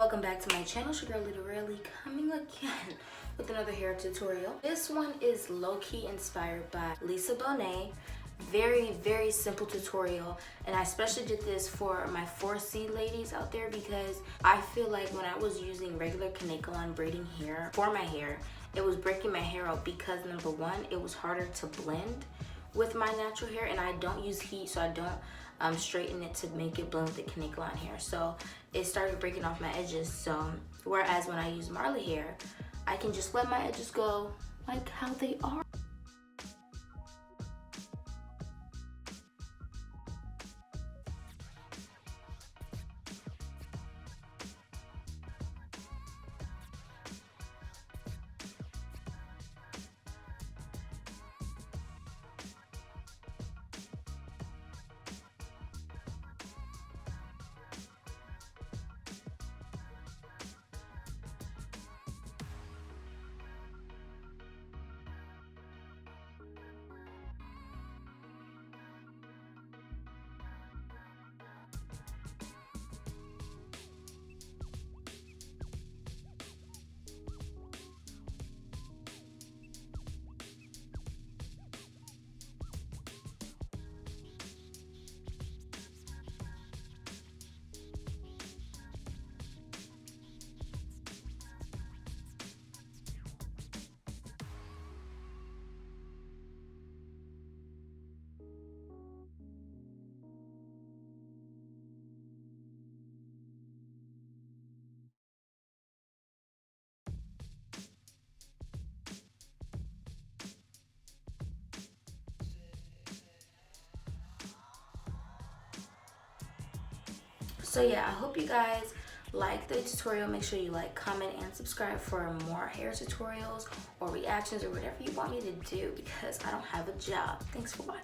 Welcome back to my channel. It's your girl Literally coming again with another hair tutorial. This one is low-key inspired by Lisa Bonet. Very simple tutorial, and I especially did this for my 4C ladies out there because I feel like when I was using regular Kaneko braiding hair for my hair, it was breaking my hair out because number one, it was harder to blend with my natural hair, and I don't use heat, so I don't straighten it to make it blend with the Kaneko hair. So it started breaking off my edges. So whereas when I use Marley hair, I can just let my edges go like how they are. So yeah, I hope you guys like the tutorial. Make sure you like, comment, and subscribe for more hair tutorials or reactions or whatever you want me to do because I don't have a job. Thanks for watching.